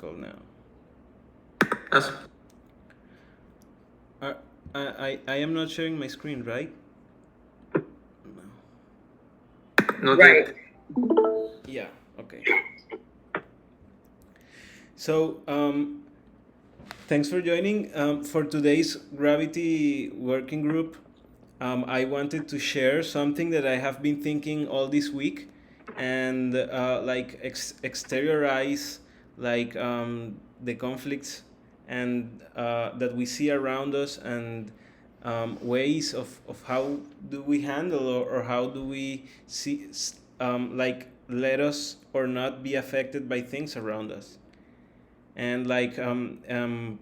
call now. Yes. I am not sharing my screen, right? Not right yet. Yeah, okay. So, thanks for joining. For today's Gravity Working Group, I wanted to share something that I have been thinking all this week and exteriorize the conflicts and that we see around us and ways of how do we handle or how do we see let us or not be affected by things around us. And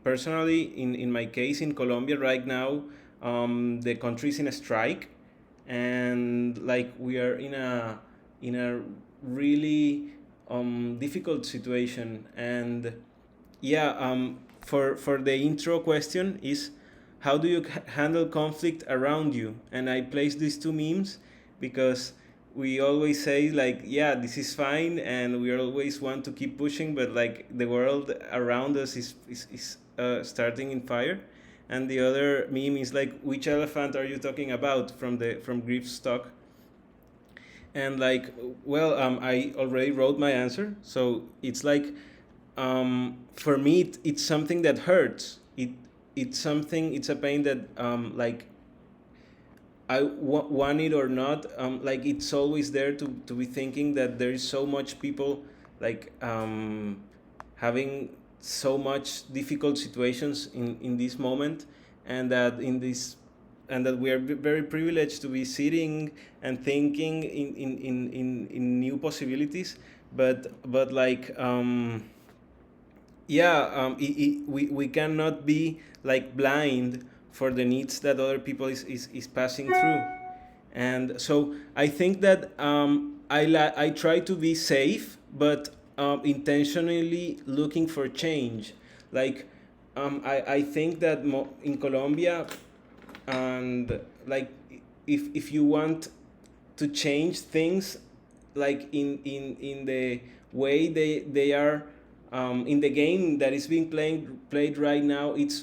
personally, in my case in Colombia right now, the country is in a strike, and like we are in a really difficult situation. And yeah, for the intro question is, how do you handle conflict around you? And I place these two memes because we always say like, yeah, this is fine, and we always want to keep pushing, but like the world around us is starting in fire. And the other meme is like, which elephant are you talking about, from Grief's talk? And like, well, I already wrote my answer, so it's like, for me it's something that hurts. It's a pain that want it or not, like it's always there to be thinking that there is so much people like having so much difficult situations in this moment, and that we are very privileged to be sitting and thinking in new possibilities. But like, yeah, we cannot be like blind for the needs that other people is passing through. And so I think that I try to be safe, but intentionally looking for change. Like, I think that in Colombia, and like, if you want to change things, like in the way they are, in the game that is being played right now, it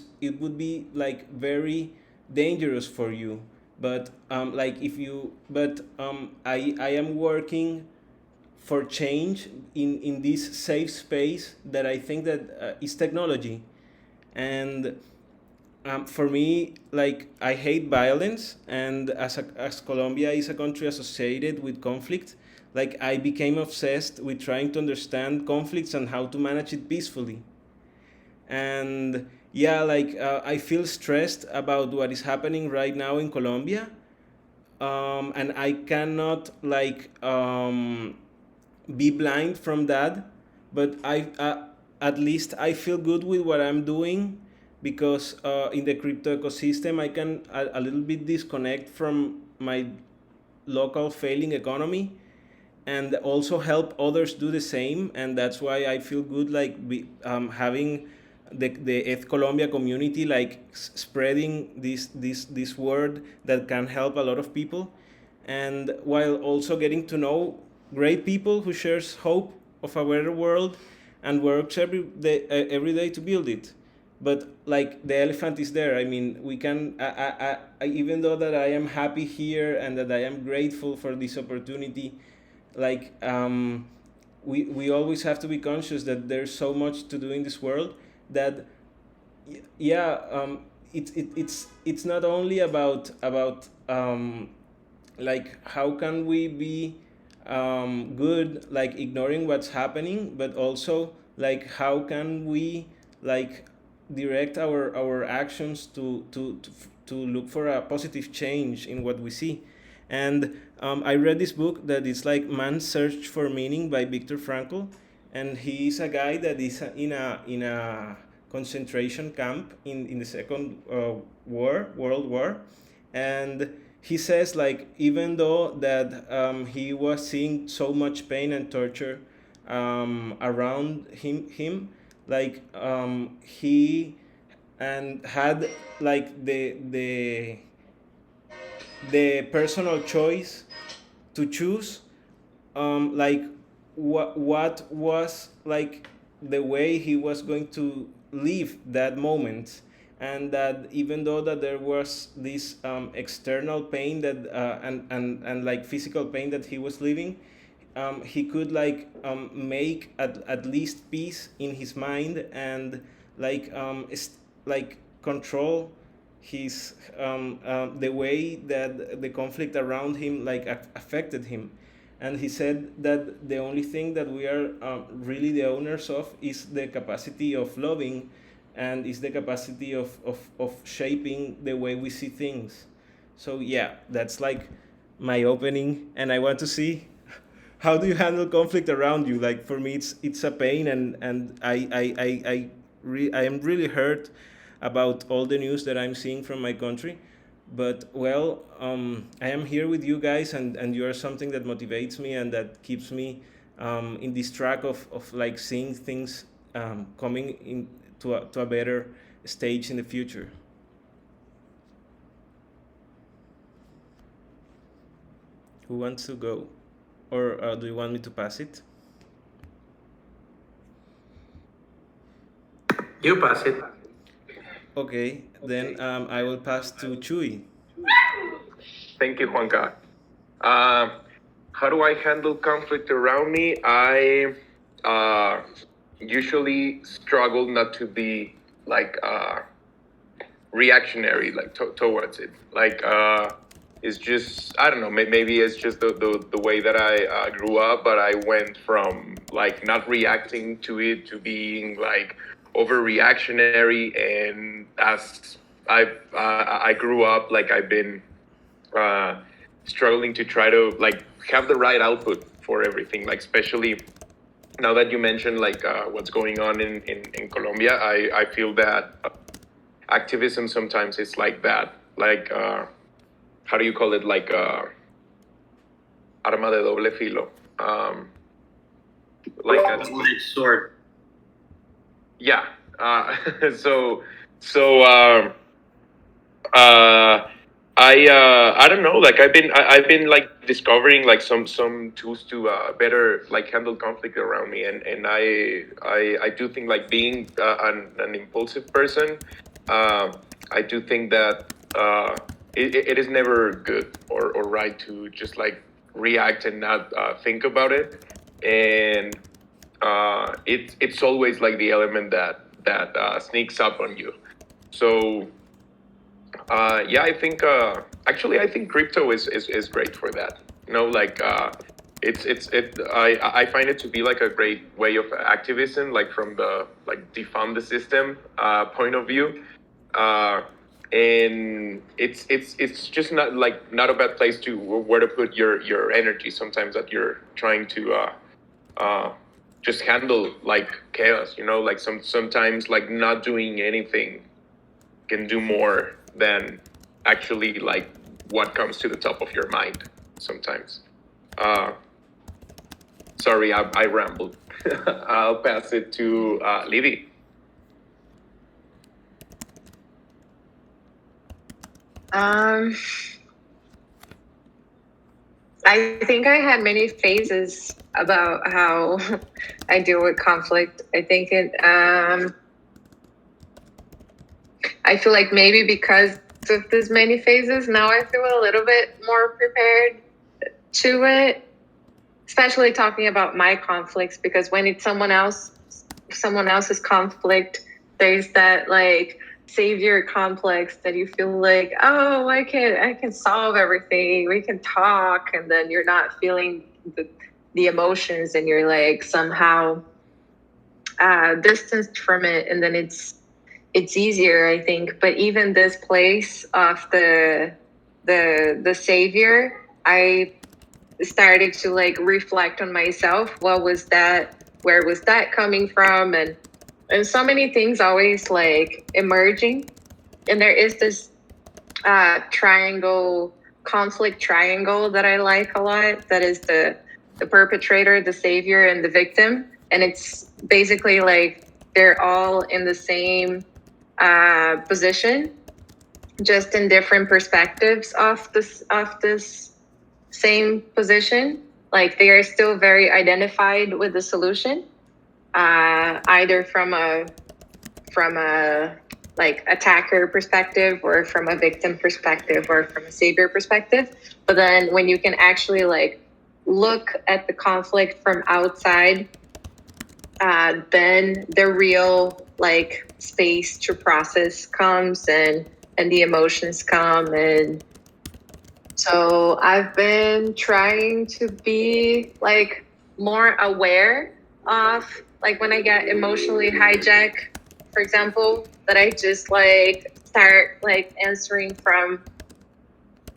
would be like very dangerous for you. But like if you but I am working for change in this safe space that I think that is technology. And for me, like, I hate violence, and as Colombia is a country associated with conflict, like I became obsessed with trying to understand conflicts and how to manage it peacefully. And yeah, like, I feel stressed about what is happening right now in Colombia, and I cannot like be blind from that. But at least I feel good with what I'm doing, because in the crypto ecosystem I can a little bit disconnect from my local failing economy, and also help others do the same. And that's why I feel good, like, having the Eth Colombia community, like spreading this word that can help a lot of people, and while also getting to know great people who shares hope of a better world and works every day to build it. But like, the elephant is there. I mean, we can even though that I am happy here and that I am grateful for this opportunity, like, we always have to be conscious that there's so much to do in this world, that yeah, it's not only about like, how can we be good, like ignoring what's happening, but also like, how can we like direct our actions to look for a positive change in what we see. And I read this book that is like Man's Search for Meaning by Viktor Frankl, and he is a guy that is in a concentration camp in the second world war. And he says, like, even though that he was seeing so much pain and torture around him, like, he and had like the personal choice to choose, like, what was like the way he was going to live that moment, and that even though that there was this external pain that and like physical pain that he was living, he could like make at least peace in his mind, and like like control his the way that the conflict around him like affected him. And he said that the only thing that we are really the owners of is the capacity of loving, and is the capacity of shaping the way we see things. So yeah, that's like my opening, and I want to see how do you handle conflict around you. Like for me, it's a pain, and I am really hurt about all the news that I'm seeing from my country. But well, I am here with you guys, and you are something that motivates me and that keeps me in this track of like seeing things coming in to a better stage in the future. Who wants to go, or do you want me to pass it? You pass it. Okay, then I will pass to Chui. Thank you, Juanca. Uh, how do I handle conflict around me? I uh, usually struggle not to be like reactionary, like towards it. Like it's just, I don't know. Maybe it's just the way that I grew up, but I went from like not reacting to it to being like overreactionary, and as I grew up, like I've been uh, struggling to try to like have the right output for everything, like especially now that you mentioned like what's going on in Colombia. I feel that activism sometimes is like that, like how do you call it, like arma de doble filo, like a double-edged sword. yeah. So so uh I don't know, like I've been like discovering like some tools to better like handle conflict around me, and I do think like being an impulsive person, uh, I do think that it is never good or right to just like react and not think about it, and it's always like the element that sneaks up on you. So yeah, I think actually I think crypto is great for that. You know, like I find it to be like a great way of activism, like from the like defund the system point of view. Uh, and it's just not like not a bad place to where to put your energy sometimes that you're trying to uh, just handle like chaos. You know, like sometimes like not doing anything can do more than actually like what comes to the top of your mind sometimes. Uh, sorry, I rambled. I'll pass it to Livy. I think I had many phases about how I deal with conflict. I think I feel like maybe because of this many phases, now I feel a little bit more prepared to it, especially talking about my conflicts, because when it's someone else's conflict, there's that like savior complex that you feel like, oh, I can solve everything, we can talk, and then you're not feeling the emotions, and you're like somehow distanced from it, and then it's easier, I think. But even this place of the savior, I started to like reflect on myself. What was that? Where was that coming from? And so many things always like emerging. And there is this triangle, conflict triangle that I like a lot. That is the perpetrator, the savior, and the victim. And it's basically like they're all in the same position, just in different perspectives of this same position. Like they are still very identified with the solution, either from a like attacker perspective or from a victim perspective or from a savior perspective. But then when you can actually like look at the conflict from outside, then the real like space to process comes, and the emotions come. And so I've been trying to be like more aware of like when I get emotionally hijacked, for example, that I just like start like answering from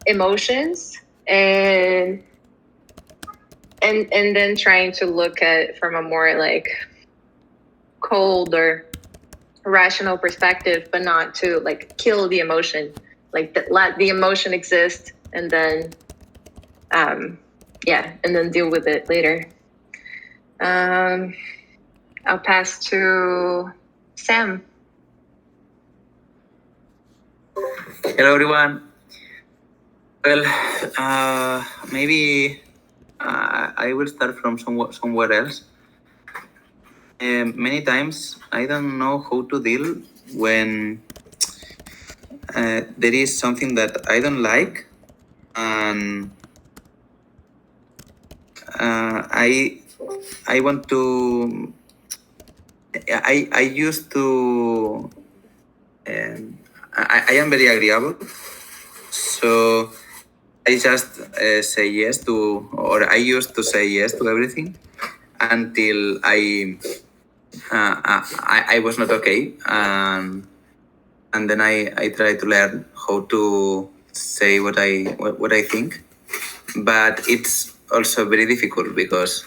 emotions, and then trying to look at from a more like cold or rational perspective, but not to like kill the emotion, like let the emotion exist, and then and then deal with it later. I'll pass to Sam. Hello, everyone. Well, maybe I will start from somewhere else. Many times I don't know how to deal when there is something that I don't like, and I want to. I used to. I am very agreeable, so I just say yes to, or I used to say yes to everything until I was not okay, and then I try to learn how to say what I think, but it's also very difficult because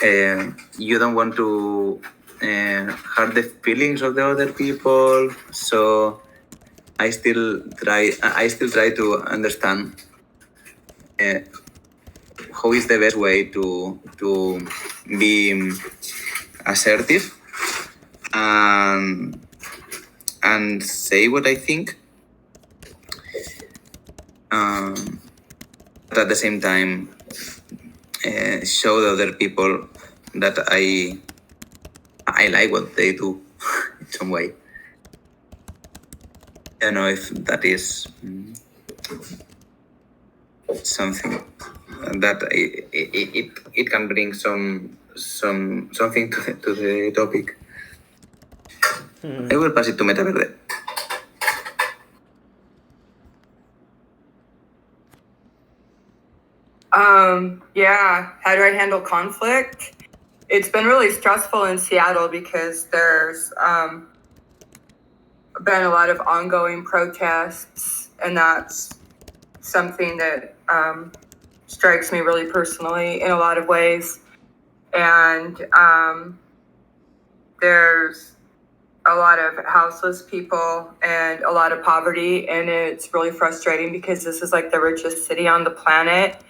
you don't want to hurt the feelings of the other people. So I still try to understand uh, how is the best way to be assertive and say what I think, but at the same time show the other people that I like what they do in some way. I don't know if that is something that it can bring something to the topic. I will pass it to Meta Verde. Yeah, how do I handle conflict? It's been really stressful in Seattle because there's been a lot of ongoing protests, and that's something that strikes me really personally in a lot of ways. And there's a lot of houseless people and a lot of poverty, and it's really frustrating because this is like the richest city on the planet.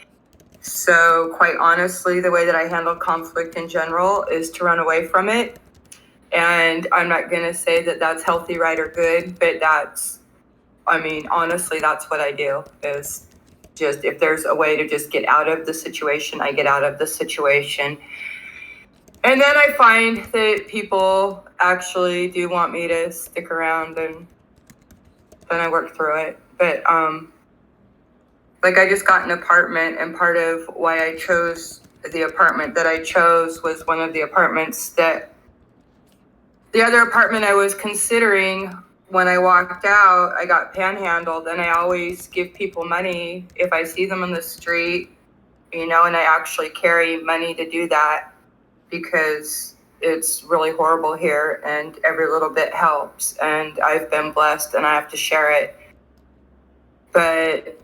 So quite honestly, the way that I handle conflict in general is to run away from it. And I'm not going to say that that's healthy, right, or good, but honestly, that's what I do, is just if there's a way to just get out of the situation, I get out of the situation. And then I find that people actually do want me to stick around, and then I work through it. But like I just got an apartment, and part of why I chose the apartment that I chose was one of the apartments that the other apartment I was considering. When I walked out, I got panhandled, and I always give people money if I see them on the street, and I actually carry money to do that because it's really horrible here, and every little bit helps, and I've been blessed and I have to share it. But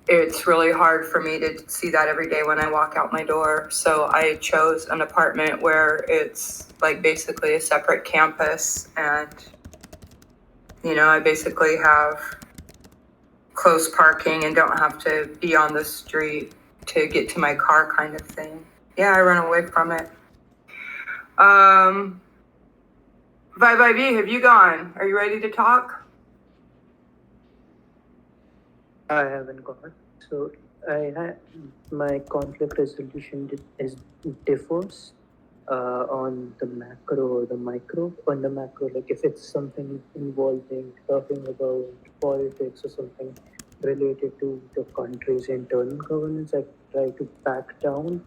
it's really hard for me to see that every day when I walk out my door. So I chose an apartment where it's like basically a separate campus, and I basically have close parking and don't have to be on the street to get to my car, kind of thing. Yeah, I run away from it. Vivi, have you gone? Are you ready to talk? I haven't gone. So my conflict resolution is differs. on the macro or the micro. On the macro, like if it's something involving talking about politics or something related to the country's internal governance, I try to back down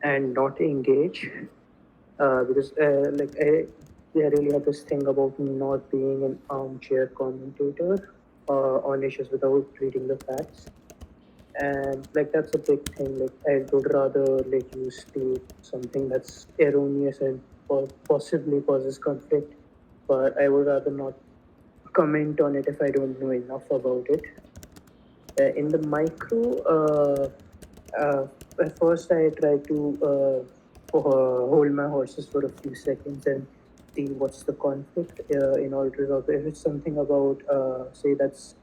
and not engage because I really have this thing about not being an armchair commentator on issues without reading the facts. And like that's a big thing. Like I would rather let you state something that's erroneous and possibly causes conflict, but I would rather not comment on it if I don't know enough about it. In the micro, at first I try to hold my horses for a few seconds and see what's the conflict in order to resolve it. If it's something about, say, that's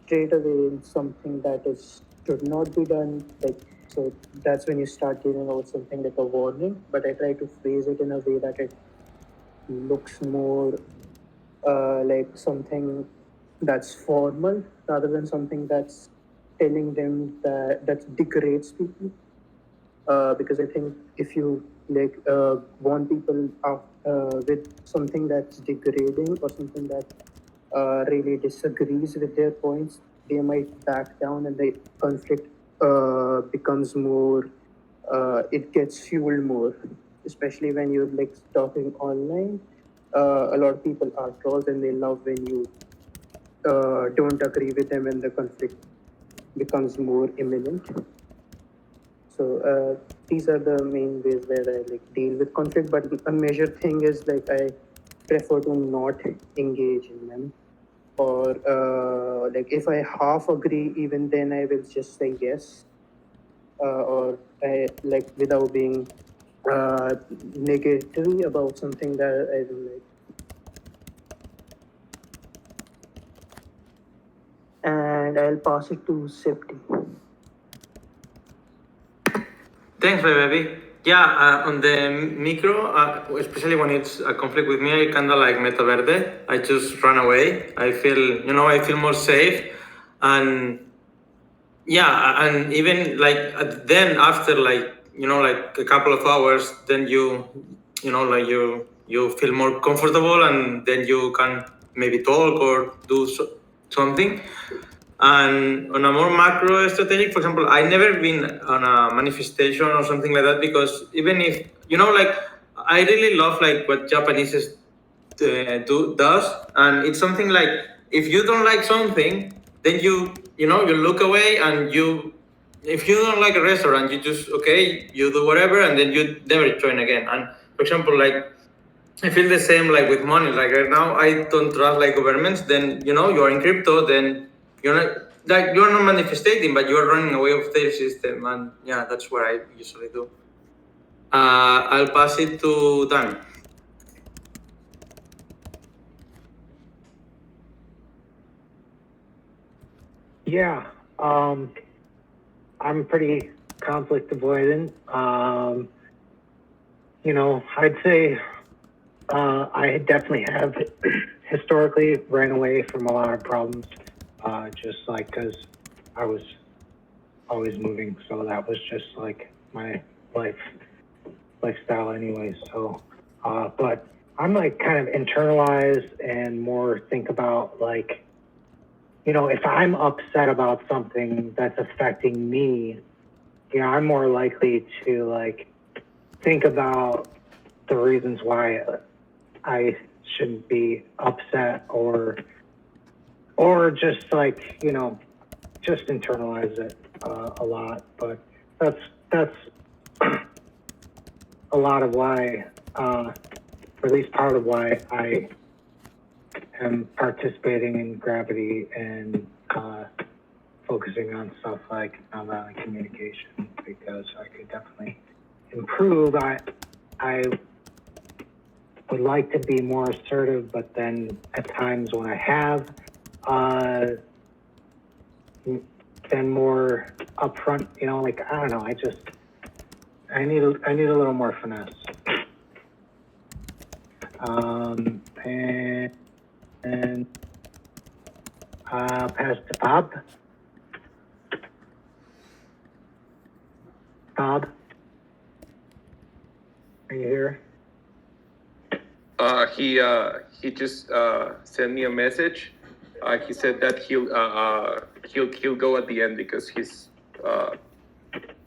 straight away something that is should not be done, like so that's when you start giving out something like a warning. But I try to phrase it in a way that it looks more like something that's formal rather than something that's telling them that degrades people. Because I think if you want people out with something that's degrading or something that really disagrees with their points, they might back down and the conflict becomes more. It gets fueled more, especially when you're like talking online. A lot of people are trolls and they love when you don't agree with them and the conflict becomes more imminent. So these are the main ways where I like deal with conflict. But a major thing is like I prefer to not engage in them, or like if I half agree, even then I will just say yes, or I like without being negatory about something that I don't like. And I'll pass it to Sipti. Thanks, baby. Yeah, on the micro, especially when it's a conflict with me, I kind of like meta verde. I just run away. I feel more safe, and yeah, and even like then after like like a couple of hours, then like you feel more comfortable, and then you can maybe talk or do something. And on a more macro strategic, for example, I never been on a manifestation or something like that, because even if like I really love like what Japanese does, and it's something like if you don't like something, then you look away, and if you don't like a restaurant, you just you do whatever, and then you never join again. And for example, like I feel the same like with money. Like right now, I don't trust like governments. Then you are in crypto. Then you're not manifesting, but you are running away of their system. And yeah, that's what I usually do. I'll pass it to Dan. Yeah, I'm pretty conflict avoidant. I'd say I definitely have historically ran away from a lot of problems, just like because I was always moving, so that was just like my lifestyle anyway. So, but I'm like kind of internalized and more think about like, if I'm upset about something that's affecting me, I'm more likely to like think about the reasons why I shouldn't be upset, or just like just internalize it a lot. But that's a lot of why, or at least part of why I am participating in Gravity and focusing on stuff like nonviolent communication, because I could definitely improve. I would like to be more assertive, but then at times when I have been more upfront, like I don't know, I need a little more finesse. And pass to Bob. Bob, are you he just sent me a message. He said that he'll go at the end because he's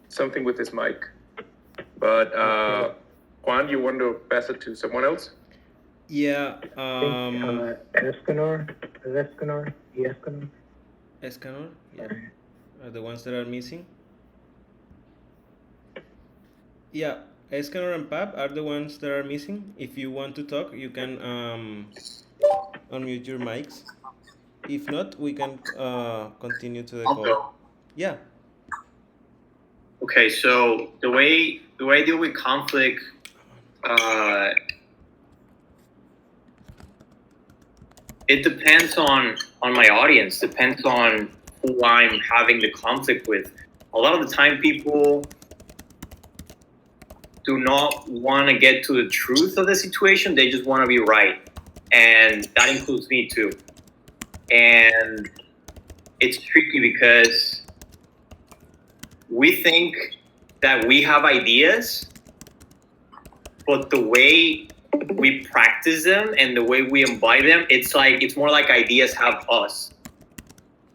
something with his mic. But Juan, you want to pass it to someone else? Yeah. Escanor, is Escanor? Escanor? Escanor, yeah, are the ones that are missing. Yeah, Escanor and Pap are the ones that are missing. If you want to talk, you can unmute your mics. If not, we can continue to the call. Yeah. Okay, so the way I deal with conflict, it depends on my audience. Depends on who I'm having the conflict with. A lot of the time, people do not want to get to the truth of the situation. They just want to be right, and that includes me too. And it's tricky because we think that we have ideas, but the way we practice them and the way we embody them, it's more like ideas have us.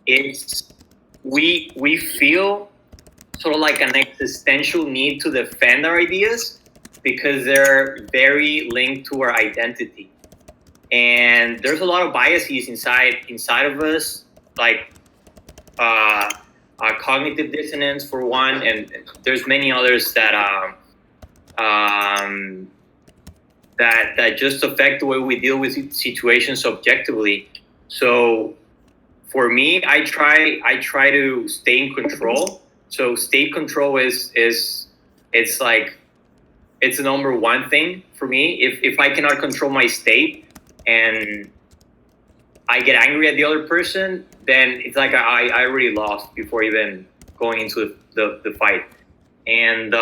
It's we feel sort of like an existential need to defend our ideas because they're very linked to our identity. And there's a lot of biases inside of us, like cognitive dissonance for one, and there's many others that that just affect the way we deal with situations objectively. So for me, I try to stay in control. So state control is it's like it's the number one thing for me. If I cannot control my state and I get angry at the other person, then it's like I already lost before even going into the fight. And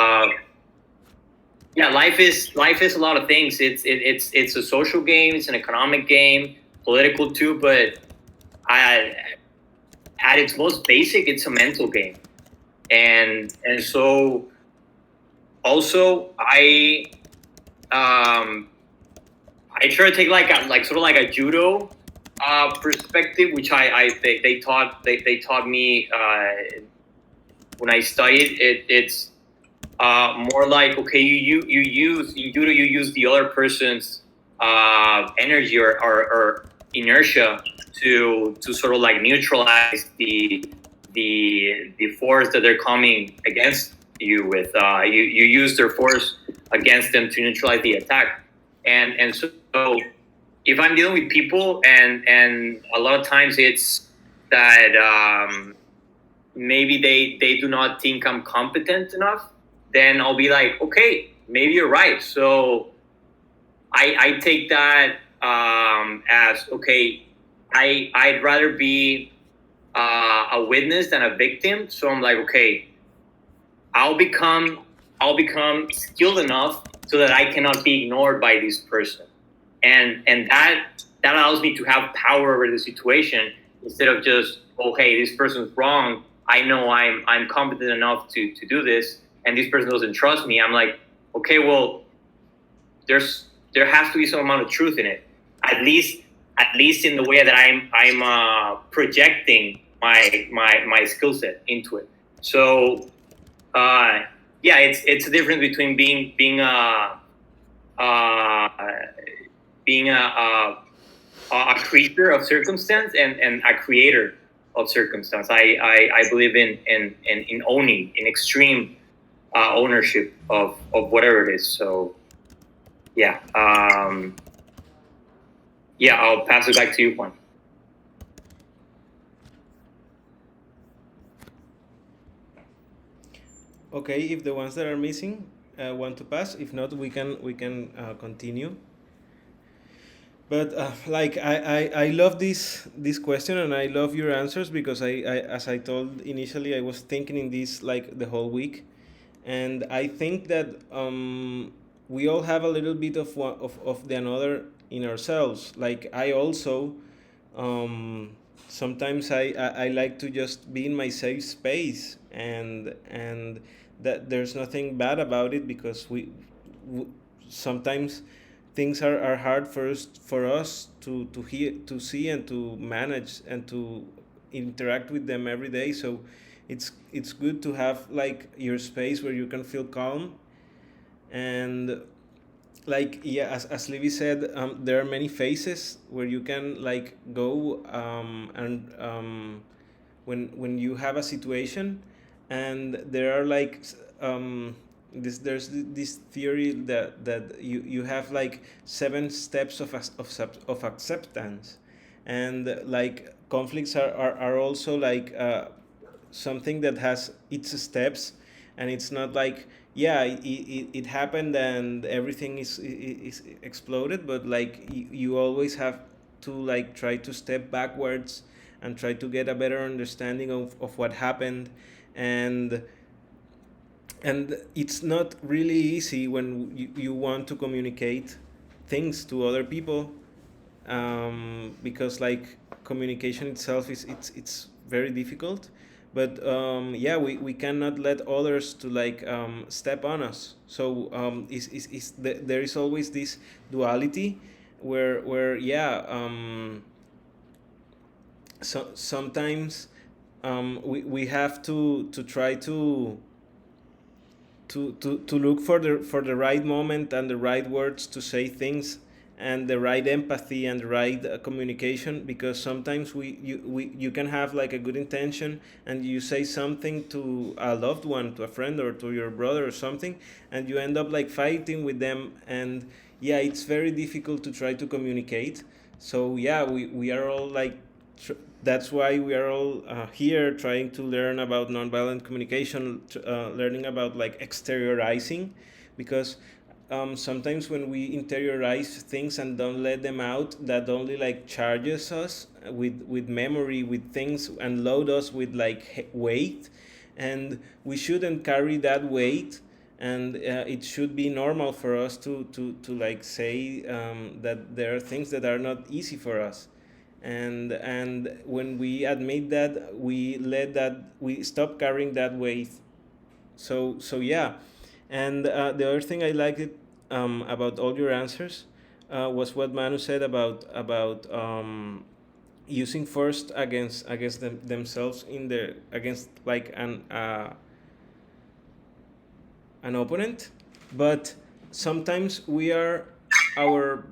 yeah, life is a lot of things. It's a social game, it's an economic game, political too, but at its most basic, it's a mental game. And so also I try to take like sort of like a judo perspective, which they taught me when I studied it. It's more like, okay, you use the other person's energy or inertia to sort of like neutralize the force that they're coming against you with. You use their force against them to neutralize the attack, and so if I'm dealing with people and a lot of times it's that maybe they do not think I'm competent enough, then I'll be like, okay, maybe you're right. So I take that as, okay, I'd rather be a witness than a victim. So I'm like, okay, I'll become skilled enough so that I cannot be ignored by this person. And that allows me to have power over the situation instead of just, okay, this person's wrong. I know I'm competent enough to do this, and this person doesn't trust me. I'm like, okay, well, there has to be some amount of truth in it, at least in the way that I'm projecting my skill set into it. So yeah, it's a difference between being a creature of circumstance and a creator of circumstance. I believe in owning, in extreme ownership of whatever it is. So yeah, yeah, I'll pass it back to you, Juan. Okay, if the ones that are missing want to pass, if not, we can continue. But like I love this question, and I love your answers because I as I told initially, I was thinking in this like the whole week, and I think that we all have a little bit of one of the another in ourselves. Like I also sometimes I like to just be in my safe space, and that there's nothing bad about it because we sometimes things are hard for us to hear, to see, and to manage, and to interact with them every day. So it's good to have like your space where you can feel calm. And like, yeah, as Livy said, there are many phases where you can like go, and when you have a situation. And there are like, there's this theory that you have like 7 steps of acceptance. And like conflicts are also like, something that has its steps. And it's not like, yeah, it happened and everything is exploded, but like you always have to like try to step backwards and try to get a better understanding of what happened. and and it's not really easy when you want to communicate things to other people, because like communication itself it's very difficult. But yeah, we cannot let others to like, step on us. So there is always this duality where yeah, sometimes we have to try to look for the right moment and the right words to say things, and the right empathy and the right communication. Because sometimes you can have like a good intention, and you say something to a loved one, to a friend or to your brother or something, and you end up like fighting with them. And yeah, it's very difficult to try to communicate. So yeah, we are all like, that's why we are all here trying to learn about nonviolent communication, learning about like exteriorizing. Because sometimes when we interiorize things and don't let them out, that only like charges us with memory, with things, and load us with like weight. And we shouldn't carry that weight. And it should be normal for us to like say, that there are things that are not easy for us. And when we admit that, we stop carrying that weight. So yeah. And the other thing I liked it, about all your answers, was what Manu said about using force against themselves, in their against like an opponent. But sometimes we are our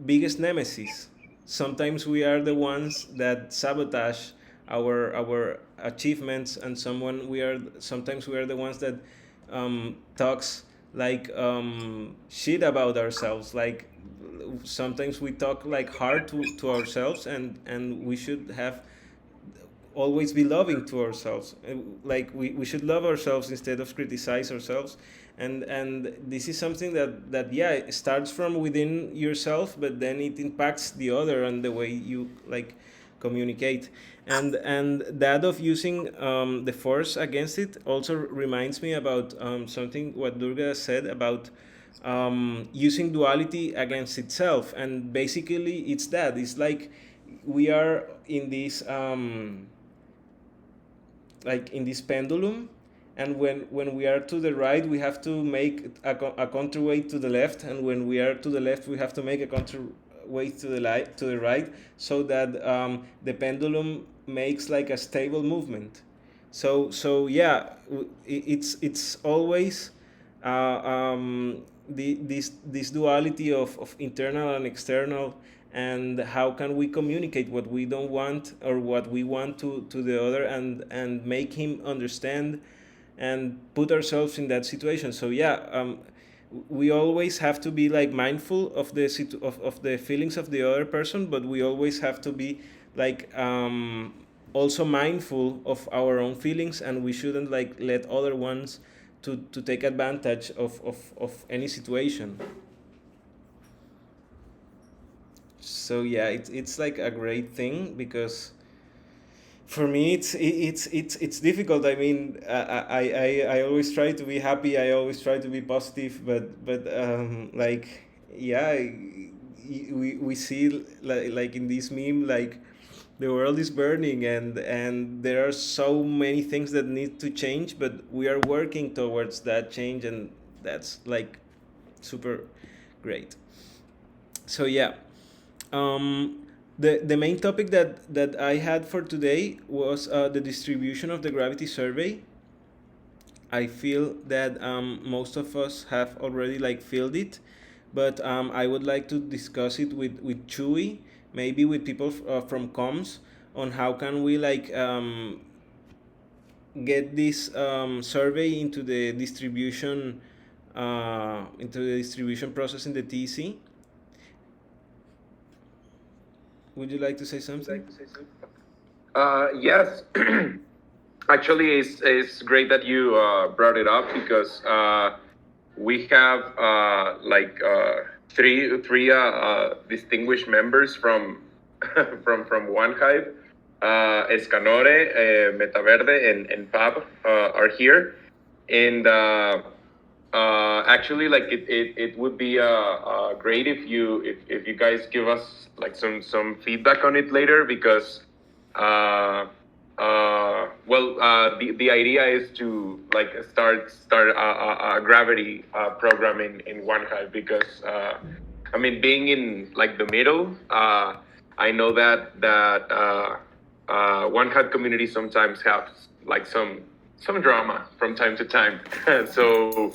biggest nemesis. Sometimes we are the ones that sabotage our achievements. And sometimes we are the ones that talks like, shit about ourselves. Like sometimes we talk like hard to ourselves, and we should have always be loving to ourselves. Like we should love ourselves instead of criticize ourselves. And this is something that yeah, it starts from within yourself, but then it impacts the other and the way you like communicate. And that of using the force against it also reminds me about something what Durga said about using duality against itself. And basically it's like we are in this like in this pendulum. And when we are to the right, we have to make a counterweight to the left. And when we are to the left, we have to make a counterweight to the right, so that the pendulum makes like a stable movement. So yeah, it's always this duality of internal and external. And how can we communicate what we don't want or what we want to the other, and make him understand and put ourselves in that situation. So yeah, we always have to be like mindful of of the feelings of the other person, but we always have to be like also mindful of our own feelings. And we shouldn't like let other ones to take advantage of any situation. So yeah, it's like a great thing. Because for me it's difficult. I mean, I always try to be happy, I always try to be positive, but like yeah, we see like in this meme, like the world is burning, and there are so many things that need to change, but we are working towards that change. And that's like super great. So yeah, the main topic that I had for today was the distribution of the gravity survey. I feel that most of us have already like filled it, but I would like to discuss it with Chewy, maybe with people from comms, on how can we like get this survey into the distribution process in the TC. Would you like to say something? Yes. Actually, it's great that you brought it up because we have three distinguished members from from One Hive. Escanore, Metaverde, and Fab are here, and actually, like it would be great if you guys give us like some feedback on it later because the idea is to like start a gravity program in One Hive because I mean being in like the middle, I know that One Hive community sometimes have like some drama from time to time. So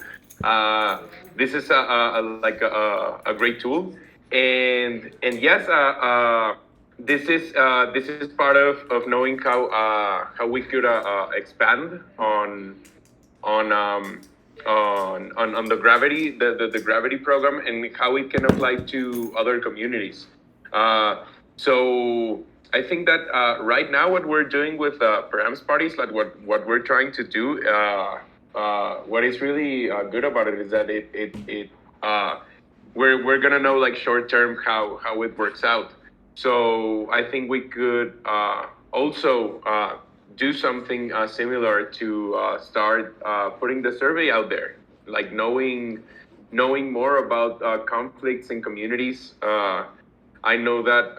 this is a great tool, and yes, this is part of knowing how we could expand on um, on the gravity the gravity program and how it can apply to other communities. So I think that right now what we're doing with perhaps parties, like what we're trying to do, what is really good about it is that it we're gonna know like short term how it works out. So I think we could also do something similar to start putting the survey out there, like knowing more about conflicts in communities. I know that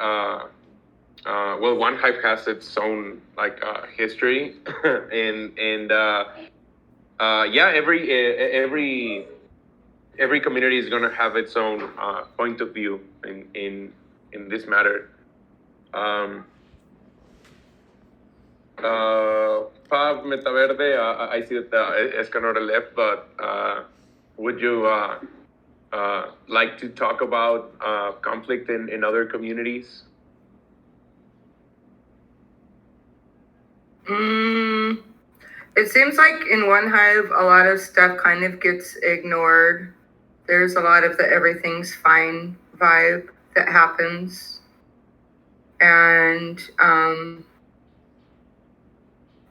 One Hive has its own like history, and yeah, every community is gonna have its own point of view in this matter. Um, Fab Metaverde, I see that Escanora left, but would you like to talk about conflict in other communities? It seems like in One Hive, a lot of stuff kind of gets ignored. There's a lot of the everything's fine vibe that happens. And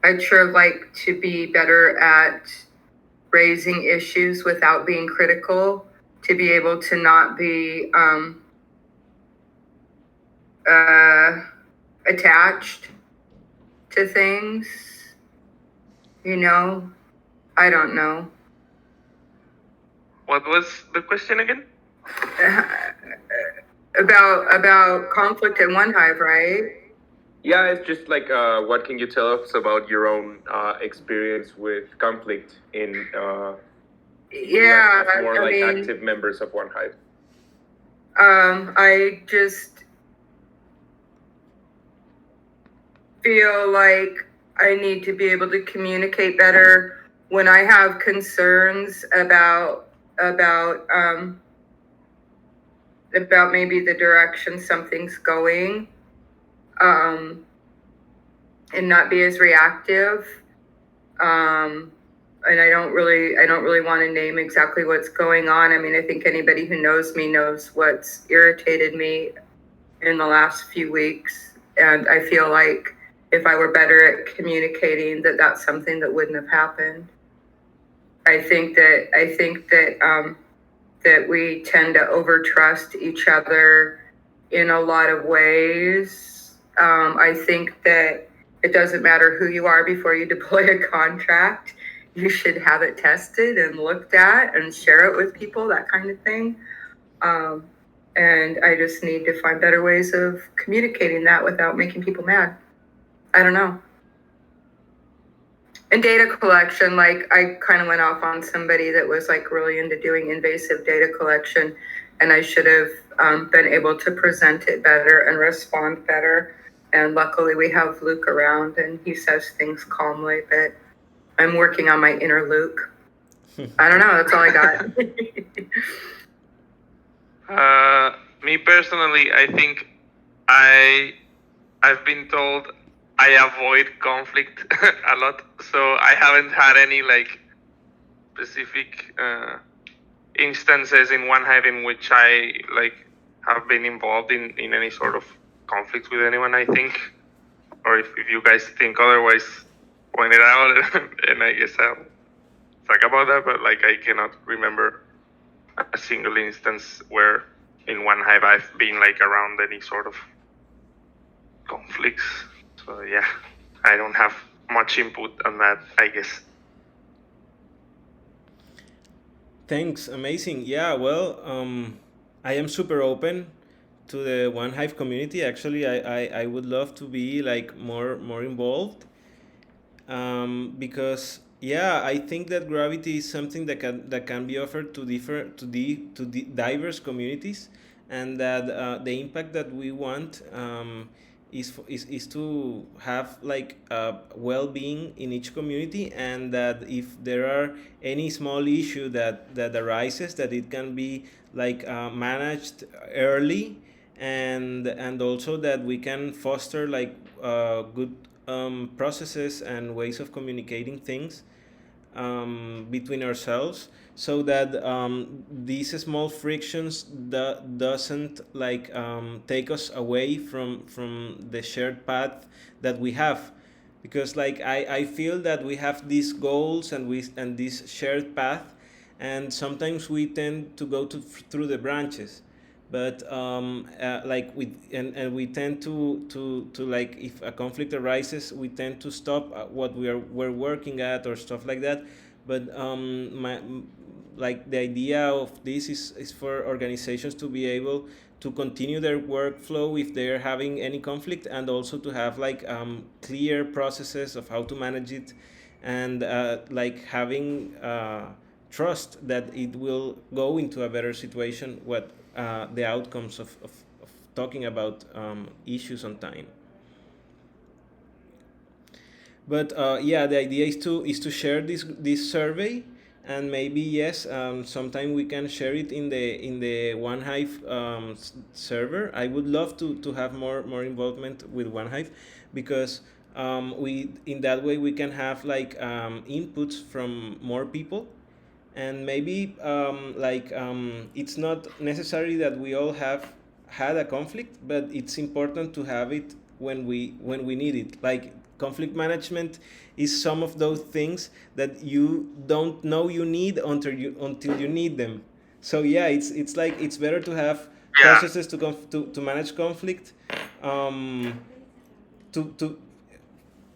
I'd sure like to be better at raising issues without being critical, to be able to not be attached to things. You know, I don't know. What was the question again? About conflict in One Hive, right? Yeah, it's just like what can you tell us about your own experience with conflict in Yeah, more I like mean, active members of One Hive? I just feel like I need to be able to communicate better when I have concerns about maybe the direction something's going, and not be as reactive. And I don't really want to name exactly what's going on. I mean, I think anybody who knows me knows what's irritated me in the last few weeks, and I feel like if I were better at communicating, that's something that wouldn't have happened. I think that we tend to overtrust each other in a lot of ways. I think that it doesn't matter who you are before you deploy a contract. You should have it tested and looked at and share it with people, that kind of thing. And I just need to find better ways of communicating that without making people mad. I don't know. And data collection, like I kind of went off on somebody that was like really into doing invasive data collection. and I should have been able to present it better and respond better. And luckily, we have Luke around, and he says things calmly. But I'm working on my inner Luke. I don't know. That's all I got. Me personally, I think I've been told I avoid conflict a lot, so I haven't had any like specific instances in one hive in which I like have been involved in any sort of conflict with anyone. I think, or if you guys think otherwise, point it out, and I guess I'll talk about that. But like I cannot remember a single instance where in one hive I've been like around any sort of conflicts. So yeah, I don't have much input on that, I guess. Thanks, amazing. Yeah, well, I am super open to the One Hive community. Actually, I would love to be like more involved, because yeah, I think that gravity is something that can be offered to different to the diverse communities, and that the impact that we want, is to have like well-being in each community, and that if there are any small issue that arises, that it can be like managed early, and also that we can foster like good processes and ways of communicating things between ourselves, so that these small frictions doesn't like take us away from the shared path that we have, because like I feel that we have these goals and this shared path, and sometimes we tend to go through the branches, but like and we tend to like, if a conflict arises, we tend to stop at what we're working at or stuff like that. But like the idea of this is for organizations to be able to continue their workflow if they're having any conflict, and also to have like clear processes of how to manage it, and like having trust that it will go into a better situation, what the outcomes of talking about issues on time. But yeah, the idea is to share this survey, and maybe yes, sometime we can share it in the OneHive server. I would love to have more involvement with OneHive, because we in that way we can have like inputs from more people, and maybe it's not necessary that we all have had a conflict, but it's important to have it when we need it. Like, conflict management is some of those things that you don't know you need until you need them. So yeah, it's like it's better to have Yeah, processes to manage conflict, to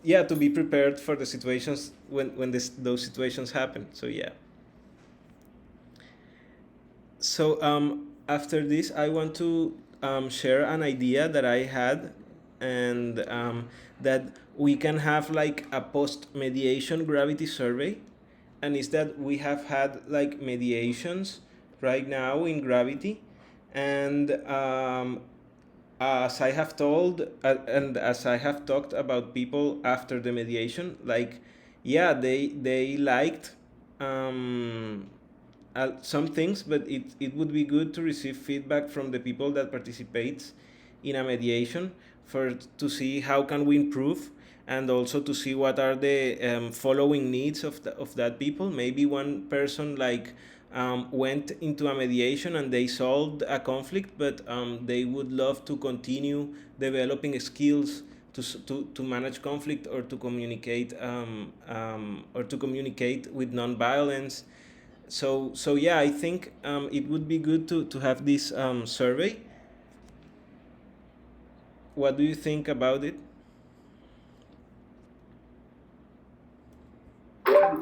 yeah, to be prepared for the situations when those situations happen. So yeah. So after this, I want to share an idea that I had, and that we can have like a post mediation gravity survey, and is that we have had like mediations right now in gravity, and as I have told, and as I have talked about people after the mediation, like, yeah, they liked some things, but it would be good to receive feedback from the people that participates in a mediation, for to see how can we improve, and also to see what are the following needs of that people. Maybe one person like went into a mediation and they solved a conflict, but they would love to continue developing skills to manage conflict, or to communicate with nonviolence. So yeah, I think it would be good to have this survey. What do you think about it?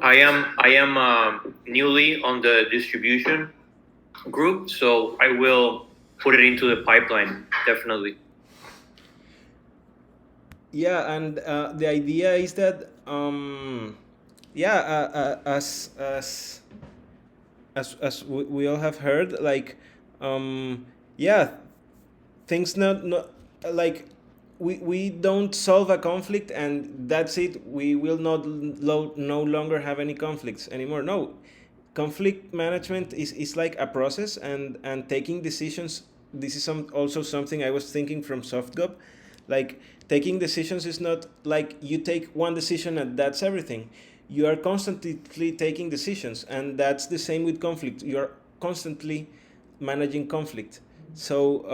I am newly on the distribution group, so I will put it into the pipeline definitely. Yeah, and the idea is that yeah, as we all have heard, like yeah, things not like we don't solve a conflict and that's it. We will not no longer have any conflicts anymore. No, conflict management is like a process, and taking decisions. This is also something I was thinking from softgov. Like, taking decisions is not like you take one decision and that's everything. You are constantly taking decisions, and that's the same with conflict. You are constantly managing conflict. So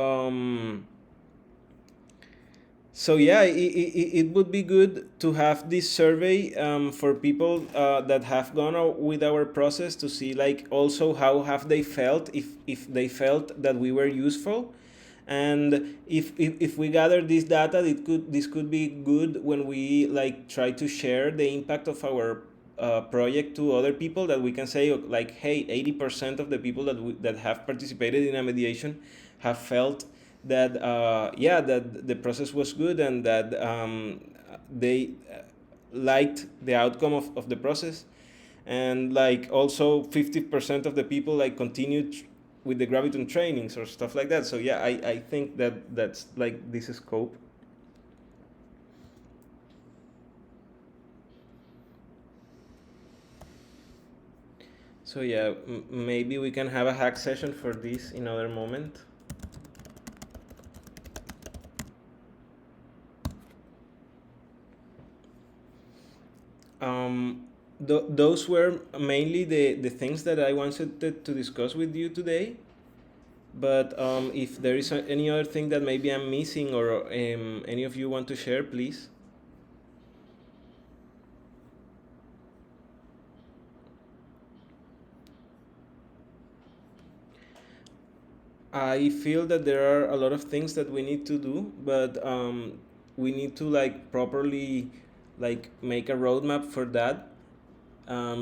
so yeah, it would be good to have this survey for people that have gone with our process, to see like also how have they felt, if they felt that we were useful. And if we gather this data, this could be good when we like try to share the impact of our project to other people, that we can say like, hey, 80% of the people that have participated in a mediation have felt that yeah, that the process was good, and that they liked the outcome of the process. And like also 50% of the people like continued with the graviton trainings or stuff like that. So yeah, I think that that's like this scope. So yeah, maybe we can have a hack session for this in other moment. Those were mainly the things that I wanted to discuss with you today. But if there is any other thing that maybe I'm missing, or any of you want to share, please. I feel that there are a lot of things that we need to do, but we need to like properly like make a roadmap for that,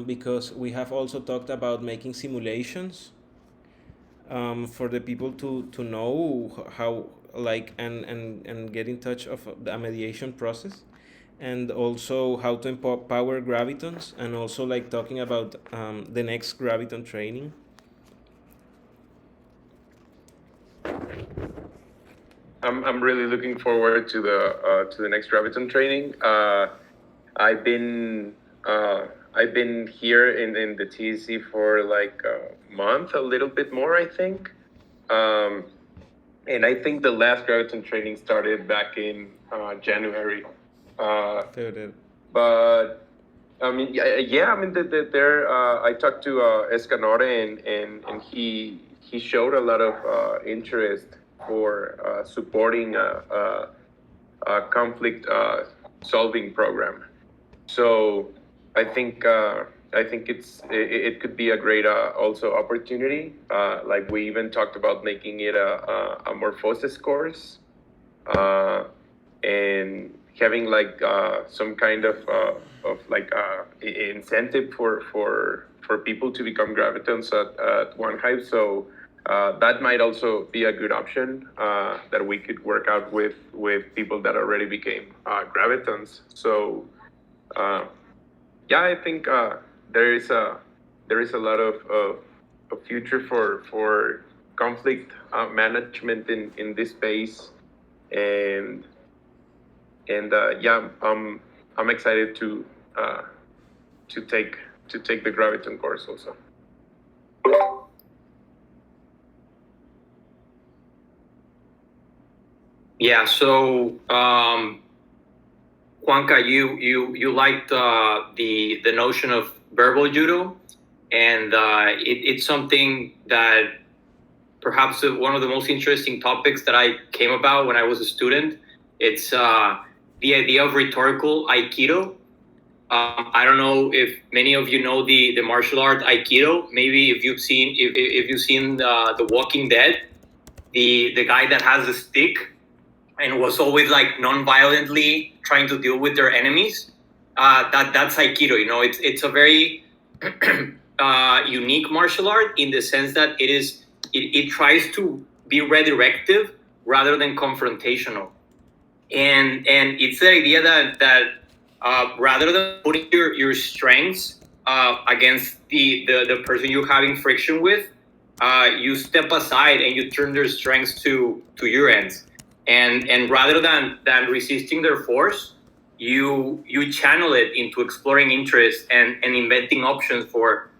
because we have also talked about making simulations for the people to know how like and get in touch of the mediation process, and also how to empower gravitons, and also like talking about the next graviton training. I'm really looking forward to the next graviton training. I've been I've been here in the TEC for like a month, a little bit more, I think. And I think the last graviton training started back in January. But I mean, yeah, I mean, there. I talked to Escanore, and he showed a lot of interest for supporting a conflict solving program. So I think it could be a great also opportunity. Like, we even talked about making it a morphosis course, and having like some kind of like incentive for people to become gravitons at one hive. So that might also be a good option that we could work out with people that already became gravitons. So yeah, I think there is a lot of future for conflict management in this space, and yeah, I'm excited to take the graviton course also. Yeah. So, Juanca, you liked the notion of verbal judo, and it's something that perhaps one of the most interesting topics that I came about when I was a student. It's the idea of rhetorical aikido. I don't know if many of you know the martial art aikido. Maybe if you've seen if you've seen the Walking Dead, the guy that has a stick and was always like non-violently trying to deal with their enemies. That's aikido. You know, it's a very unique martial art in the sense that it tries to be redirective rather than confrontational, and it's the idea that rather than putting your strengths against the person you're having friction with, you step aside and you turn their strengths to your ends, and rather than resisting their force, you channel it into exploring interest and inventing options for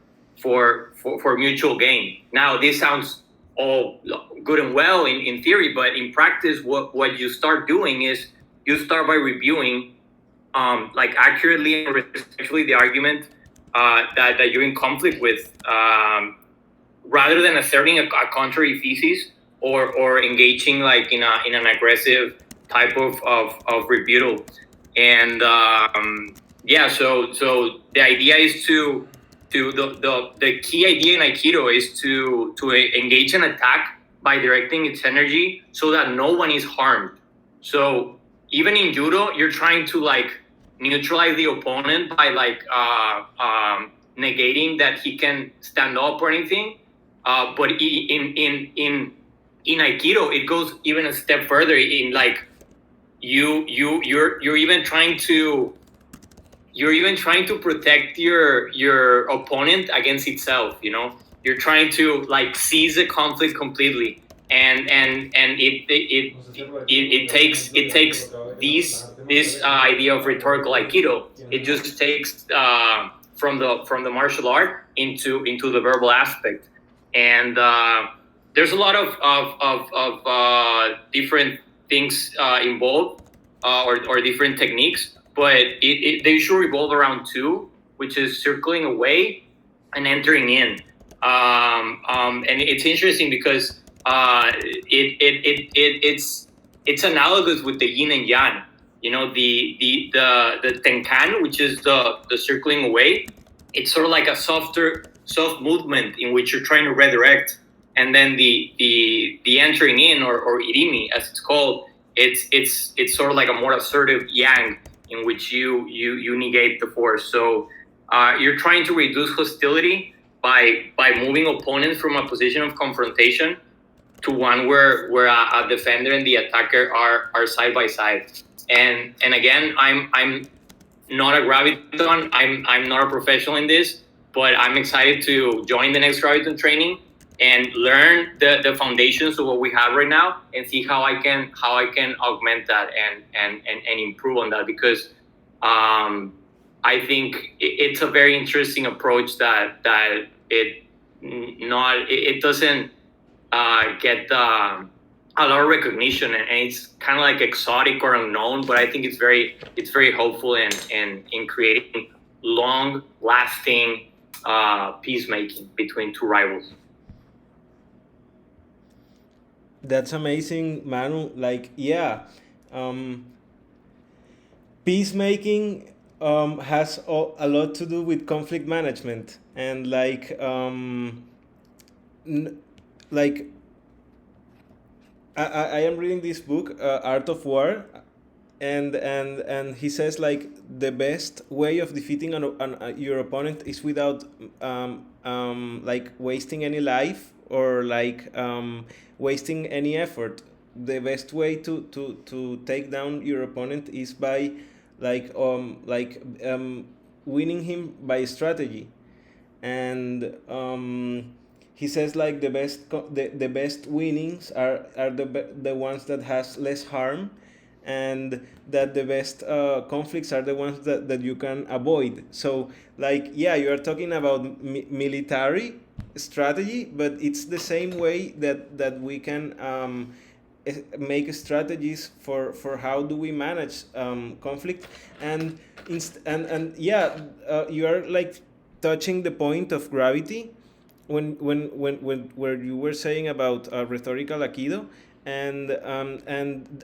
mutual gain. Now, this sounds all good and well in theory, but in practice, what you start doing is you start by reviewing like accurately and respectfully the argument that you're in conflict with, rather than asserting a contrary thesis or engaging like in an aggressive type of rebuttal. And yeah, so the idea is the key idea in Aikido is to engage an attack by directing its energy so that no one is harmed. So even in judo, you're trying to like neutralize the opponent by like negating that he can stand up or anything. But in Aikido, it goes even a step further. In like you're even trying to protect your opponent against itself. You know, you're trying to like seize the conflict completely, and it takes this idea of rhetorical Aikido. It just takes from the martial art into the verbal aspect, and there's a lot of different things involved, or different techniques, but they usually revolve around two, which is circling away and entering in. And it's interesting because it's analogous with the yin and yang. You know, the tenkan, which is the circling away. It's sort of like a soft movement in which you're trying to redirect, and then the entering in, or irimi as it's called. It's sort of like a more assertive yang in which you negate the force. So you're trying to reduce hostility by moving opponents from a position of confrontation to one where a defender and the attacker are side by side. And again, I'm not a graviton. I'm not a professional in this, but I'm excited to join the next graviton training and learn the foundations of what we have right now, and see how I can augment that and improve on that, because I think it's a very interesting approach that it doesn't get a lot of recognition, and it's kind of like exotic or unknown, but I think it's very helpful in creating long lasting peacemaking between two rivals. That's amazing, Manu. Like, yeah, peacemaking has a lot to do with conflict management, and like like I am reading this book, Art of War, and he says like the best way of defeating your opponent is without like wasting any life, or like wasting any effort. The best way to take down your opponent is by winning him by strategy. And he says like the best winnings are the ones that has less harm, and that the best conflicts are the ones that you can avoid. So like, yeah, you are talking about military strategy, but it's the same way that we can make strategies for how do we manage conflict. And yeah, you are like touching the point of gravity when where you were saying about rhetorical aikido, and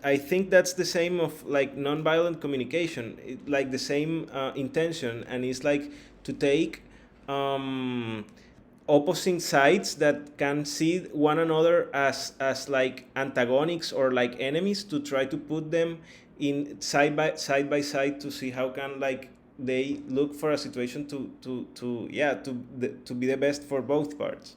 I think that's the same of like nonviolent communication, like the same intention, and it's like to take opposing sides that can see one another as like antagonists or like enemies, to try to put them in side by side to see how can like they look for a situation to be the best for both parts.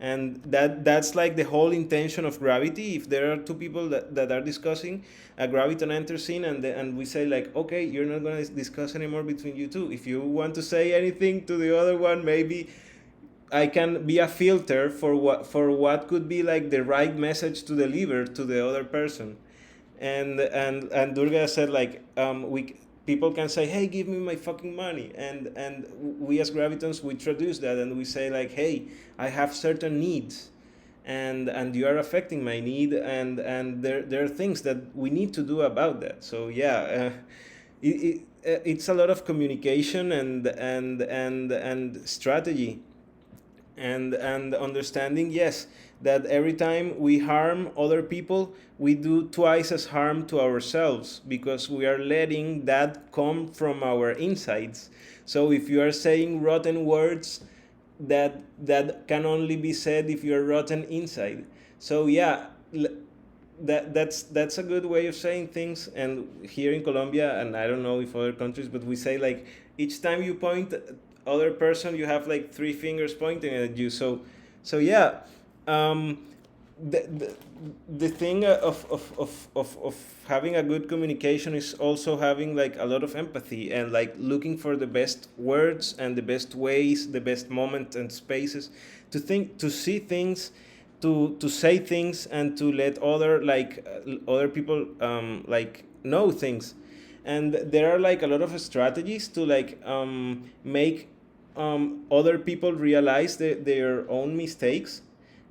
And that's like the whole intention of gravity. If there are two people that are discussing, a graviton enters in, and we say like, okay, you're not going to discuss anymore between you two. If you want to say anything to the other one, maybe I can be a filter for what could be like the right message to deliver to the other person. And Durga said like we people can say, hey, give me my fucking money, and we as gravitons we traduce that and we say like, hey, I have certain needs, and you are affecting my need, and there are things that we need to do about that. So yeah, it's a lot of communication and strategy and understanding, yes, that every time we harm other people we do twice as harm to ourselves, because we are letting that come from our insides. So if you are saying rotten words, that can only be said if you are rotten inside. So yeah, that's a good way of saying things. And here in Colombia, and I don't know if other countries, but we say like, each time you point at other person you have like three fingers pointing at you. So yeah, um, the, the, the thing of having a good communication is also having like a lot of empathy and like looking for the best words and the best ways, the best moment and spaces to think, to see things, to say things, and to let other people like know things. And there are like a lot of strategies to like make other people realize their own mistakes.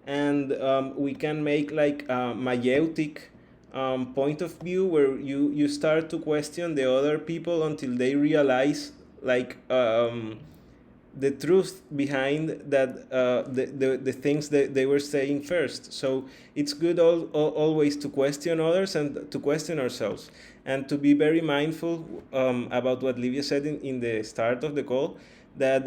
And we can make like a maeutic point of view where you start to question the other people until they realize like the truth behind that the things that they were saying first. So it's good always to question others and to question ourselves, and to be very mindful about what Livia said in the start of the call, that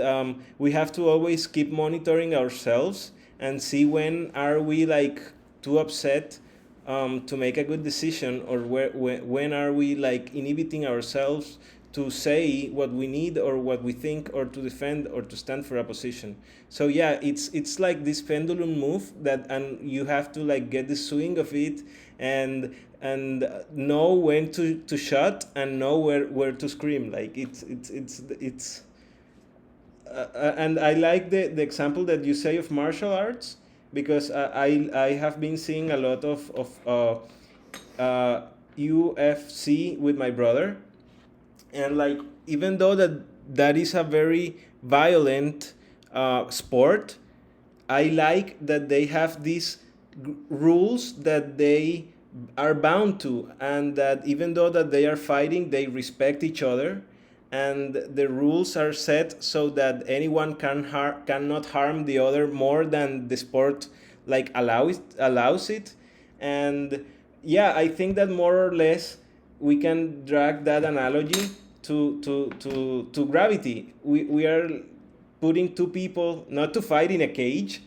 we have to always keep monitoring ourselves and see when are we like too upset to make a good decision, or when are we like inhibiting ourselves to say what we need or what we think, or to defend or to stand for a position. So yeah, it's like this pendulum move that, and you have to like get the swing of it, and know when to shut and know where to scream. Like it's and I like the example that you say of martial arts, because I have been seeing a lot of UFC with my brother. And like, even though that is a very violent sport, I like that they have these rules that they are bound to, and that even though that they are fighting, they respect each other, and the rules are set so that anyone cannot harm the other more than the sport like allows it. And yeah, I think that more or less we can drag that analogy to gravity. We are putting two people not to fight in a cage,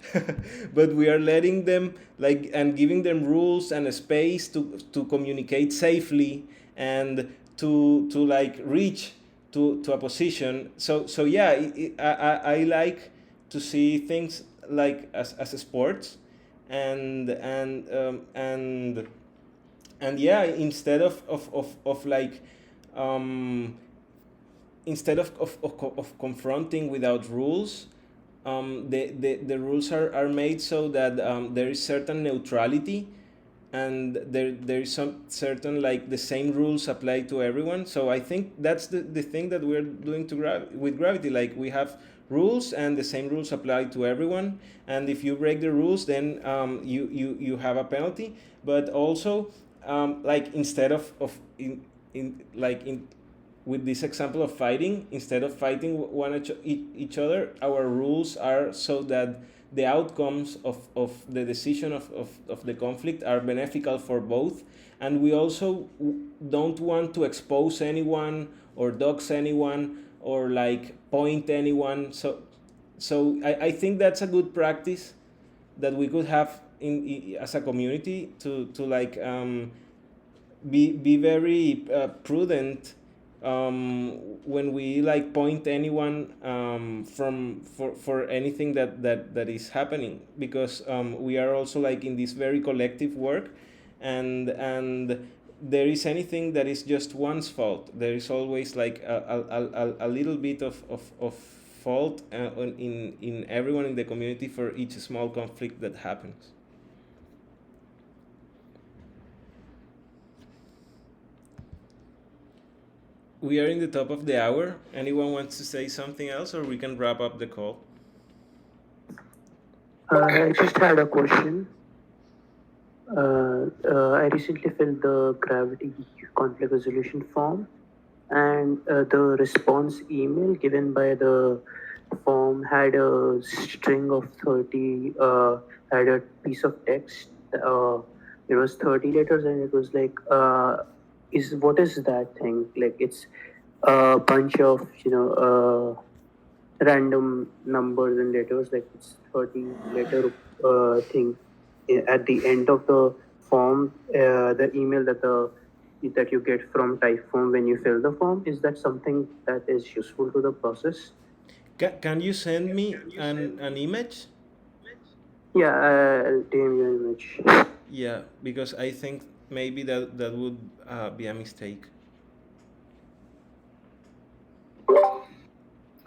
but we are letting them like, and giving them rules and a space to communicate safely, and to like reach to a position. So yeah, I like to see things like as a sport. And yeah, instead of like um, instead of confronting without rules, the rules are made so that there is certain neutrality, and there is some certain like the same rules apply to everyone. So I think that's the thing that we're doing with gravity. Like, we have rules, and the same rules apply to everyone, and if you break the rules, then you have a penalty. But also, like, instead of in with this example of fighting, instead of fighting each other, our rules are so that the outcomes of the decision of the conflict are beneficial for both. And we also don't want to expose anyone or dox anyone or like point anyone. So I think that's a good practice that we could have as a community to like be very prudent when we like point anyone for anything that is happening, because we are also like in this very collective work, and there is anything that is just one's fault, there is always like a little bit of fault in everyone in the community for each small conflict that happens. We are in the top of the hour. Anyone wants to say something else, or we can wrap up the call? I just had a question. I recently filled the Gravity conflict resolution form, and the response email given by the form had a string of 30, had a piece of text. It was 30 letters, and it was like, what is that thing? Like, it's a bunch of, random numbers and letters, like it's 30 letter thing at the end of the form, the email that you get from Typeform when you fill the form. Is that something that is useful to the process? Can you send me an image? Yeah, I'll DM you an image. Yeah, because I think maybe that would be a mistake.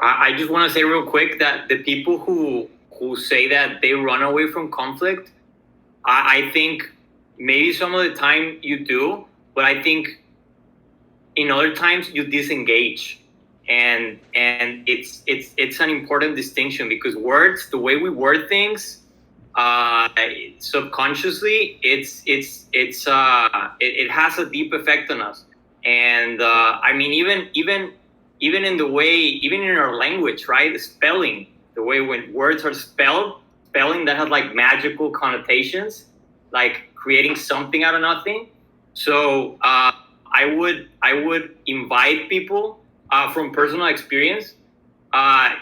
I just want to say real quick that the people who say that they run away from conflict, I think maybe some of the time you do, but I think in other times you disengage, and it's an important distinction, because words, the way we word things, subconsciously, it has a deep effect on us. And I mean, even in the way, even in our language, right? The spelling, the way when words are spelling that has like magical connotations, like creating something out of nothing. So I would invite people from personal experience,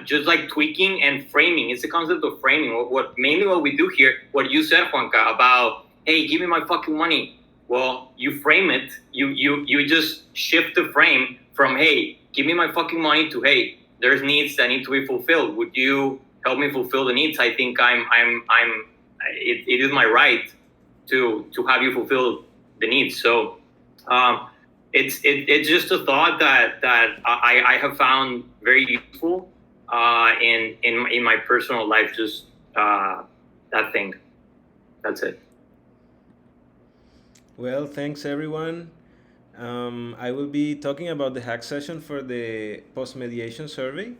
just like tweaking and framing. It's the concept of framing. What mainly what we do here, what you said, Juanca, about, hey, give me my fucking money. Well, you frame it. You just shift the frame from, hey, give me my fucking money, to, hey, there's needs that need to be fulfilled. Would you help me fulfill the needs? I think it is my right to have you fulfill the needs. So it's just a thought that I have found very useful in my personal life. Just that thing. That's it. Well, thanks everyone. I will be talking about the hack session for the post-mediation survey.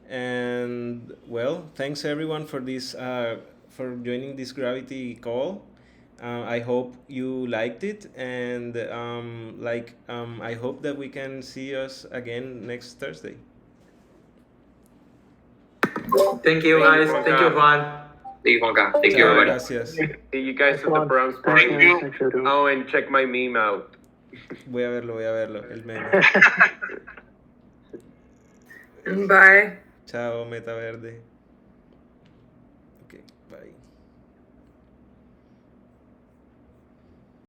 And well, thanks everyone for this for joining this Gravity call. I hope you liked it, and I hope that we can see us again next Thursday. Thank you, guys. Thank you, Juan. Thank you, Juanca. Thank you, Ciao, everybody. gracias. See you guys at the Juan. Browns Thanks, party. man. Thanks, everyone. Oh, and check my meme out. Voy a verlo, el meme. Bye. Chao, Meta Verde. Okay, bye.